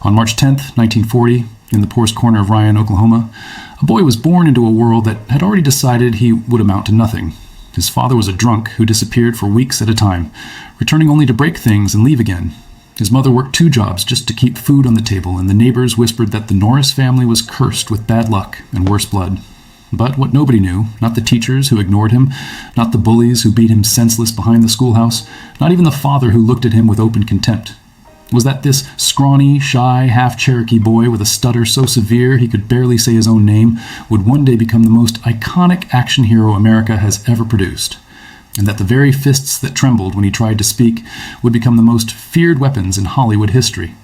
On March 10th, 1940, in the poorest corner of Ryan, Oklahoma, a boy was born into a world that had already decided he would amount to nothing. His father was a drunk who disappeared for weeks at a time, returning only to break things and leave again. His mother worked 2 jobs just to keep food on the table, and the neighbors whispered that the Norris family was cursed with bad luck and worse blood. But what nobody knew, not the teachers who ignored him, not the bullies who beat him senseless behind the schoolhouse, not even the father who looked at him with open contempt, was that this scrawny, shy, half-Cherokee boy with a stutter so severe he could barely say his own name would one day become the most iconic action hero America has ever produced, and that the very fists that trembled when he tried to speak would become the most feared weapons in Hollywood history.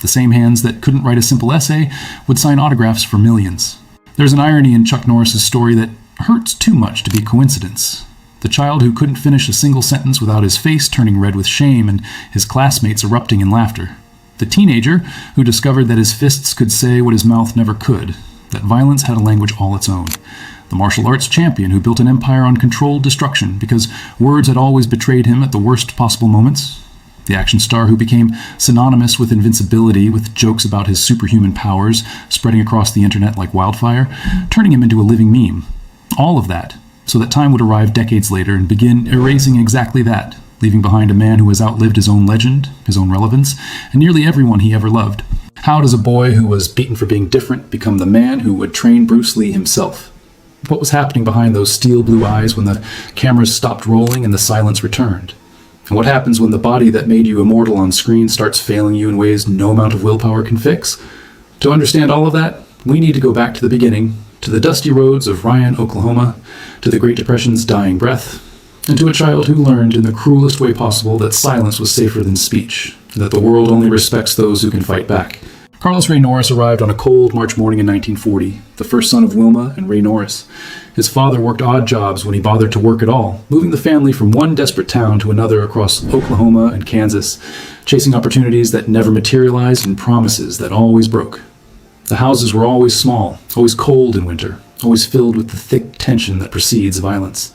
The same hands that couldn't write a simple essay would sign autographs for millions. There's an irony in Chuck Norris's story that hurts too much to be coincidence. The child who couldn't finish a single sentence without his face turning red with shame and his classmates erupting in laughter. The teenager who discovered that his fists could say what his mouth never could, that violence had a language all its own. The martial arts champion who built an empire on controlled destruction because words had always betrayed him at the worst possible moments. The action star who became synonymous with invincibility, with jokes about his superhuman powers spreading across the internet like wildfire, turning him into a living meme. All of that, so that time would arrive decades later and begin erasing exactly that, leaving behind a man who has outlived his own legend, his own relevance, and nearly everyone he ever loved. How does a boy who was beaten for being different become the man who would train Bruce Lee himself? What was happening behind those steel blue eyes when the cameras stopped rolling and the silence returned? And what happens when the body that made you immortal on screen starts failing you in ways no amount of willpower can fix? To understand all of that, we need to go back to the beginning, to the dusty roads of Ryan, Oklahoma, to the Great Depression's dying breath, and to a child who learned in the cruelest way possible that silence was safer than speech, and that the world only respects those who can fight back. Carlos Ray Norris arrived on a cold March morning in 1940, the first son of Wilma and Ray Norris. His father worked odd jobs when he bothered to work at all, moving the family from one desperate town to another across Oklahoma and Kansas, chasing opportunities that never materialized and promises that always broke. The houses were always small, always cold in winter, always filled with the thick tension that precedes violence.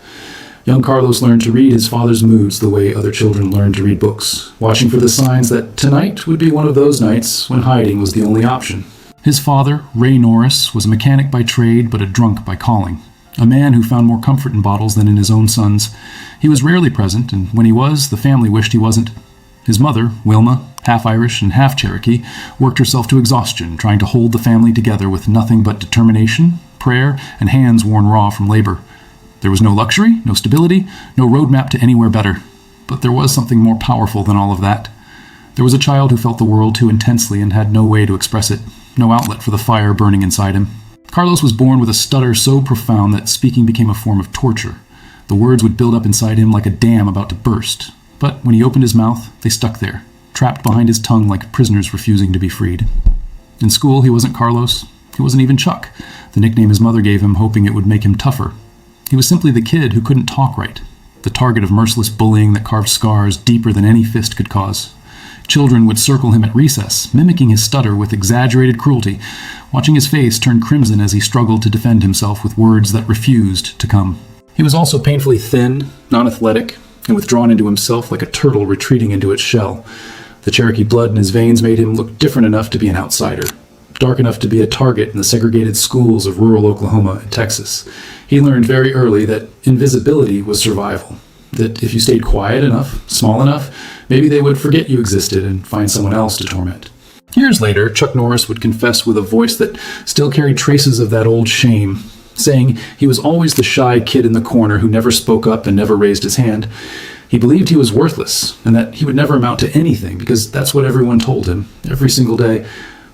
Young Carlos learned to read his father's moods the way other children learn to read books, watching for the signs that tonight would be one of those nights when hiding was the only option. His father, Ray Norris, was a mechanic by trade but a drunk by calling, a man who found more comfort in bottles than in his own sons. He was rarely present, and when he was, the family wished he wasn't. His mother, Wilma, half Irish and half Cherokee, worked herself to exhaustion trying to hold the family together with nothing but determination, prayer, and hands worn raw from labor. There was no luxury, no stability, no roadmap to anywhere better. But there was something more powerful than all of that. There was a child who felt the world too intensely and had no way to express it, no outlet for the fire burning inside him. Carlos was born with a stutter so profound that speaking became a form of torture. The words would build up inside him like a dam about to burst. But when he opened his mouth, they stuck there, trapped behind his tongue like prisoners refusing to be freed. In school, he wasn't Carlos. He wasn't even Chuck, the nickname his mother gave him, hoping it would make him tougher. He was simply the kid who couldn't talk right, the target of merciless bullying that carved scars deeper than any fist could cause. Children would circle him at recess, mimicking his stutter with exaggerated cruelty, watching his face turn crimson as he struggled to defend himself with words that refused to come. He was also painfully thin, non-athletic, and withdrawn into himself like a turtle retreating into its shell. The Cherokee blood in his veins made him look different enough to be an outsider, dark enough to be a target in the segregated schools of rural Oklahoma and Texas. He learned very early that invisibility was survival, that if you stayed quiet enough, small enough, maybe they would forget you existed and find someone else to torment. Years later, Chuck Norris would confess with a voice that still carried traces of that old shame, saying he was always the shy kid in the corner who never spoke up and never raised his hand. He believed he was worthless and that he would never amount to anything because that's what everyone told him every single day.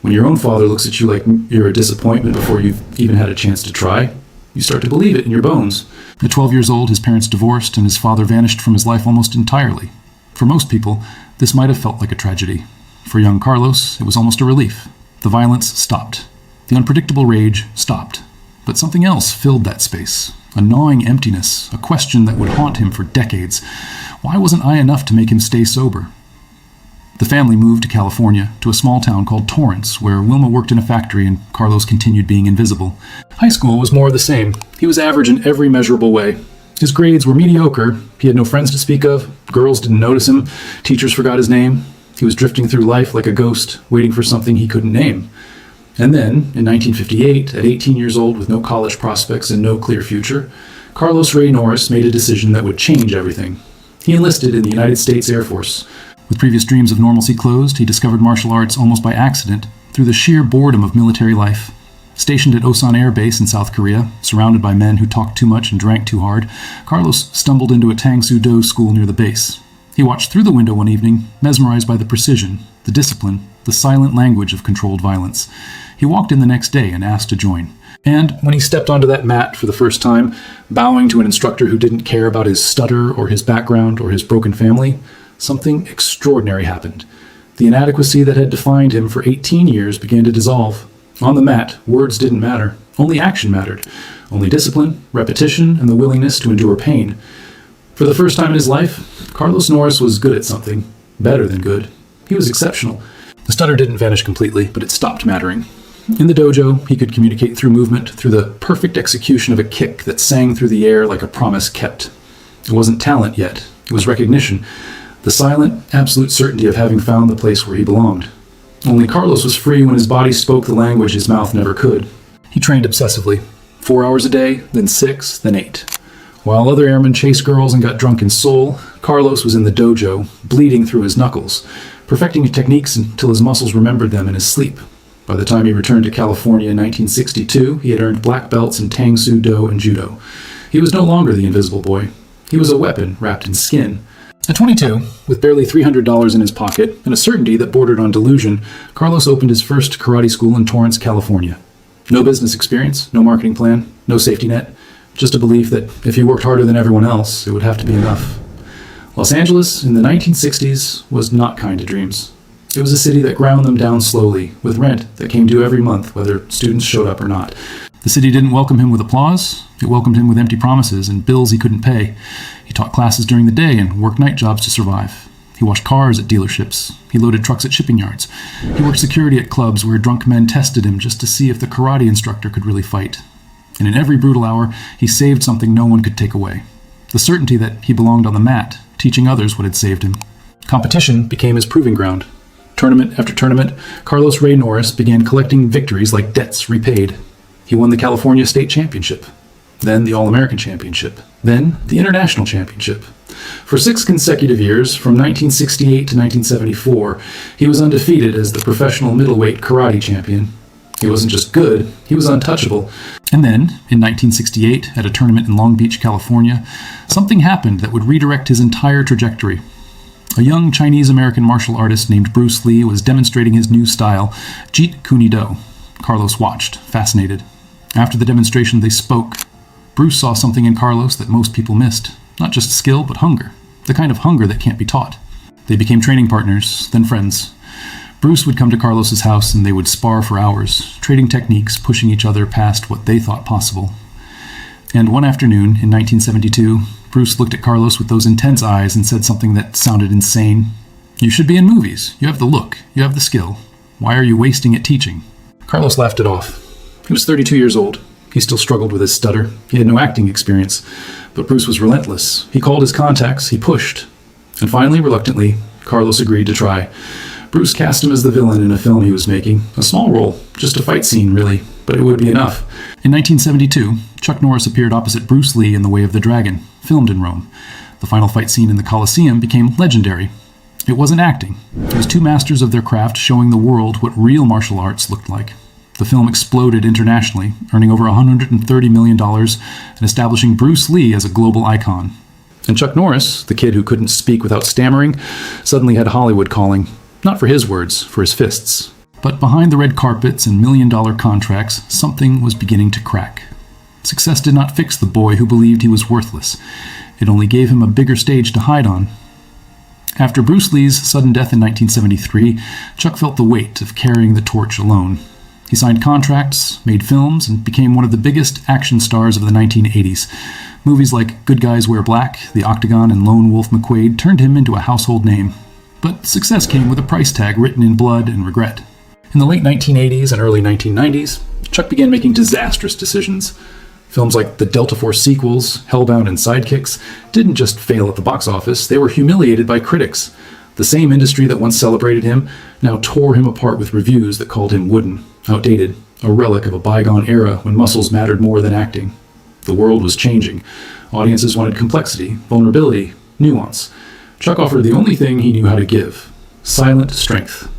When your own father looks at you like you're a disappointment before you've even had a chance to try, you start to believe it in your bones. At 12 years old, his parents divorced and his father vanished from his life almost entirely. For most people, this might have felt like a tragedy. For young Carlos, it was almost a relief. The violence stopped. The unpredictable rage stopped. But something else filled that space, a gnawing emptiness, a question that would haunt him for decades. Why wasn't I enough to make him stay sober? The family moved to California, to a small town called Torrance, where Wilma worked in a factory and Carlos continued being invisible. High school was more of the same. He was average in every measurable way. His grades were mediocre, he had no friends to speak of, girls didn't notice him, teachers forgot his name. He was drifting through life like a ghost, waiting for something he couldn't name. And then, in 1958, at 18 years old with no college prospects and no clear future, Carlos Ray Norris made a decision that would change everything. He enlisted in the United States Air Force. With previous dreams of normalcy closed, he discovered martial arts almost by accident, through the sheer boredom of military life. Stationed at Osan Air Base in South Korea, surrounded by men who talked too much and drank too hard, Carlos stumbled into a Tang-Soo-Do school near the base. He watched through the window one evening, mesmerized by the precision, the discipline, the silent language of controlled violence. He walked in the next day and asked to join. And when he stepped onto that mat for the first time, bowing to an instructor who didn't care about his stutter or his background or his broken family, something extraordinary happened. The inadequacy that had defined him for 18 years began to dissolve. On the mat, words didn't matter. Only action mattered. Only discipline, repetition, and the willingness to endure pain. For the first time in his life, Carlos Norris was good at something. Better than good. He was exceptional. The stutter didn't vanish completely, but it stopped mattering. In the dojo, he could communicate through movement, through the perfect execution of a kick that sang through the air like a promise kept. It wasn't talent yet. It was recognition. The silent, absolute certainty of having found the place where he belonged. Only Carlos was free when his body spoke the language his mouth never could. He trained obsessively. 4 hours a day, then 6, then 8. While other airmen chased girls and got drunk in Seoul, Carlos was in the dojo, bleeding through his knuckles, perfecting techniques until his muscles remembered them in his sleep. By the time he returned to California in 1962, he had earned black belts in Tang-Soo-Do and Judo. He was no longer the invisible boy. He was a weapon wrapped in skin. At 22, with barely $300 in his pocket and a certainty that bordered on delusion, Carlos opened his first karate school in Torrance, California. No business experience, no marketing plan, no safety net, just a belief that if he worked harder than everyone else, it would have to be enough. Los Angeles in the 1960s was not kind to dreams. It was a city that ground them down slowly, with rent that came due every month, whether students showed up or not. The city didn't welcome him with applause. It welcomed him with empty promises and bills he couldn't pay. He taught classes during the day and worked night jobs to survive. He washed cars at dealerships. He loaded trucks at shipping yards. He worked security at clubs where drunk men tested him just to see if the karate instructor could really fight. And in every brutal hour, he saved something no one could take away. The certainty that he belonged on the mat, teaching others what had saved him. Competition became his proving ground. Tournament after tournament, Carlos Ray Norris began collecting victories like debts repaid. He won the California State Championship, then the All-American Championship, then the International Championship. For 6 consecutive years, from 1968 to 1974, he was undefeated as the professional middleweight karate champion. He wasn't just good, he was untouchable. And then, in 1968, at a tournament in Long Beach, California, something happened that would redirect his entire trajectory. A young Chinese-American martial artist named Bruce Lee was demonstrating his new style, Jeet Kune Do. Carlos watched, fascinated. After the demonstration, they spoke. Bruce saw something in Carlos that most people missed. Not just skill, but hunger. The kind of hunger that can't be taught. They became training partners, then friends. Bruce would come to Carlos's house and they would spar for hours, trading techniques, pushing each other past what they thought possible. And one afternoon, in 1972, Bruce looked at Carlos with those intense eyes and said something that sounded insane. "You should be in movies. You have the look. You have the skill. Why are you wasting it teaching?" Carlos laughed it off. He was 32 years old. He still struggled with his stutter. He had no acting experience. But Bruce was relentless. He called his contacts. He pushed. And finally, reluctantly, Carlos agreed to try. Bruce cast him as the villain in a film he was making. A small role. Just a fight scene, really. But it would be enough. In 1972, Chuck Norris appeared opposite Bruce Lee in The Way of the Dragon, filmed in Rome. The final fight scene in the Colosseum became legendary. It wasn't acting. It was two masters of their craft showing the world what real martial arts looked like. The film exploded internationally, earning over $130 million and establishing Bruce Lee as a global icon. And Chuck Norris, the kid who couldn't speak without stammering, suddenly had Hollywood calling. Not for his words, for his fists. But behind the red carpets and million-dollar contracts, something was beginning to crack. Success did not fix the boy who believed he was worthless. It only gave him a bigger stage to hide on. After Bruce Lee's sudden death in 1973, Chuck felt the weight of carrying the torch alone. He signed contracts, made films, and became one of the biggest action stars of the 1980s. Movies like Good Guys Wear Black, The Octagon, and Lone Wolf McQuade turned him into a household name. But success came with a price tag written in blood and regret. In the late 1980s and early 1990s, Chuck began making disastrous decisions. Films like the Delta Force sequels, Hellbound and Sidekicks, didn't just fail at the box office, they were humiliated by critics. The same industry that once celebrated him now tore him apart with reviews that called him wooden, outdated, a relic of a bygone era when muscles mattered more than acting. The world was changing. Audiences wanted complexity, vulnerability, nuance. Chuck offered the only thing he knew how to give: silent strength.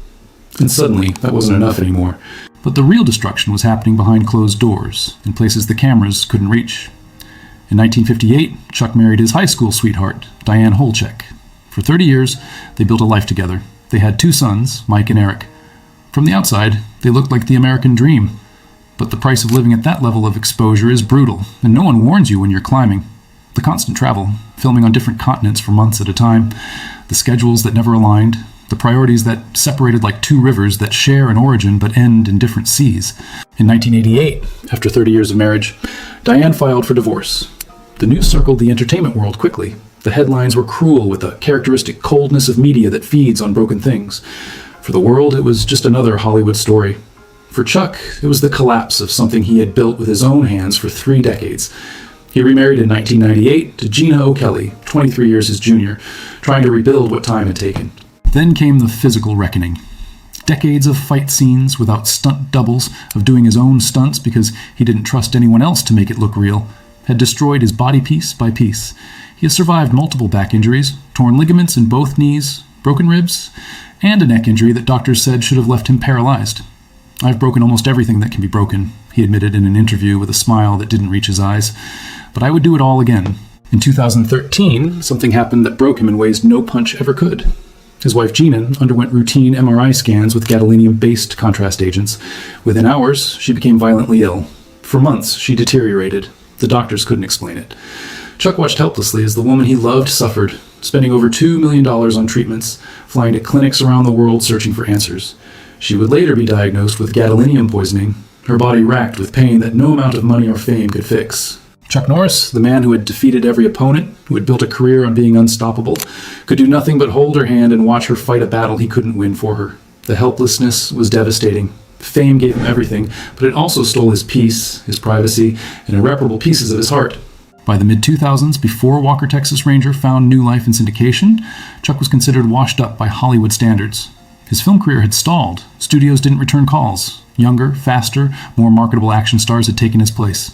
And suddenly, that wasn't enough anymore. But the real destruction was happening behind closed doors, in places the cameras couldn't reach. In 1958, Chuck married his high school sweetheart, Diane Holcheck. For 30 years, they built a life together. They had 2 sons, Mike and Eric. From the outside, they looked like the American dream. But the price of living at that level of exposure is brutal, and no one warns you when you're climbing. The constant travel, filming on different continents for months at a time, the schedules that never aligned, the priorities that separated like 2 rivers that share an origin but end in different seas. In 1988, after 30 years of marriage, Diane filed for divorce. The news circled the entertainment world quickly. The headlines were cruel with a characteristic coldness of media that feeds on broken things. For the world, it was just another Hollywood story. For Chuck, it was the collapse of something he had built with his own hands for 3 decades. He remarried in 1998 to Gina O'Kelly, 23 years his junior, trying to rebuild what time had taken. Then came the physical reckoning. Decades of fight scenes without stunt doubles, of doing his own stunts because he didn't trust anyone else to make it look real, had destroyed his body piece by piece. He has survived multiple back injuries, torn ligaments in both knees, broken ribs, and a neck injury that doctors said should have left him paralyzed. "I've broken almost everything that can be broken," he admitted in an interview with a smile that didn't reach his eyes. "But I would do it all again." In 2013, something happened that broke him in ways no punch ever could. His wife Gina underwent routine MRI scans with gadolinium-based contrast agents. Within hours, she became violently ill. For months, she deteriorated. The doctors couldn't explain it. Chuck watched helplessly as the woman he loved suffered, spending over $2 million on treatments, flying to clinics around the world searching for answers. She would later be diagnosed with gadolinium poisoning, her body racked with pain that no amount of money or fame could fix. Chuck Norris, the man who had defeated every opponent, who had built a career on being unstoppable, could do nothing but hold her hand and watch her fight a battle he couldn't win for her. The helplessness was devastating. Fame gave him everything, but it also stole his peace, his privacy, and irreparable pieces of his heart. By the mid-2000s, before Walker, Texas Ranger found new life in syndication, Chuck was considered washed up by Hollywood standards. His film career had stalled. Studios didn't return calls. Younger, faster, more marketable action stars had taken his place.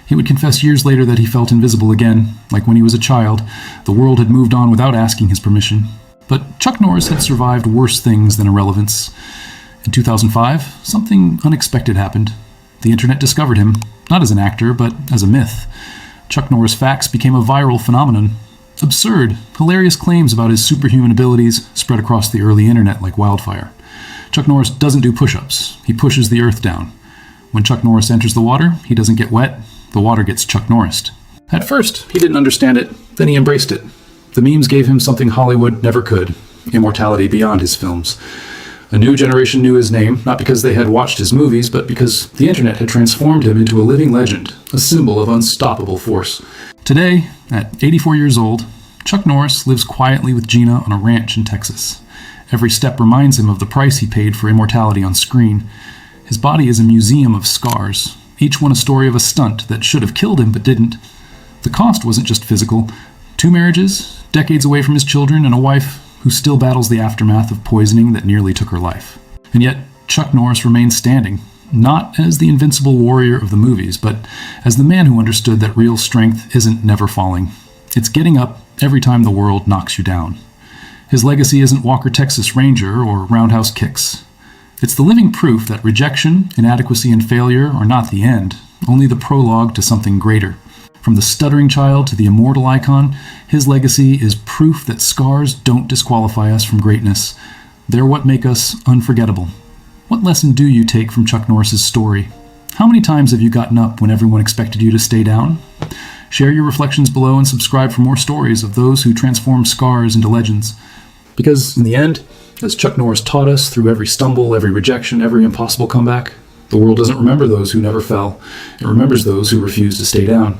He would confess years later that he felt invisible again, like when he was a child. The world had moved on without asking his permission. But Chuck Norris had survived worse things than irrelevance. In 2005, something unexpected happened. The internet discovered him, not as an actor, but as a myth. Chuck Norris facts became a viral phenomenon. Absurd, hilarious claims about his superhuman abilities spread across the early internet like wildfire. Chuck Norris doesn't do push-ups. He pushes the earth down. When Chuck Norris enters the water, he doesn't get wet. The water gets Chuck Norrised. At first, he didn't understand it. Then he embraced it. The memes gave him something Hollywood never could: immortality beyond his films. A new generation knew his name, not because they had watched his movies, but because the internet had transformed him into a living legend, a symbol of unstoppable force. Today, at 84 years old, Chuck Norris lives quietly with Gina on a ranch in Texas. Every step reminds him of the price he paid for immortality on screen. His body is a museum of scars, each one a story of a stunt that should have killed him but didn't. The cost wasn't just physical. 2 marriages, decades away from his children, and a wife who still battles the aftermath of poisoning that nearly took her life. And yet, Chuck Norris remains standing, not as the invincible warrior of the movies, but as the man who understood that real strength isn't never falling. It's getting up every time the world knocks you down. His legacy isn't Walker, Texas Ranger or roundhouse kicks. It's the living proof that rejection, inadequacy, and failure are not the end, only the prologue to something greater. From the stuttering child to the immortal icon, his legacy is proof that scars don't disqualify us from greatness. They're what make us unforgettable. What lesson do you take from Chuck Norris's story? How many times have you gotten up when everyone expected you to stay down? Share your reflections below and subscribe for more stories of those who transform scars into legends. Because in the end, as Chuck Norris taught us through every stumble, every rejection, every impossible comeback, the world doesn't remember those who never fell. It remembers those who refused to stay down.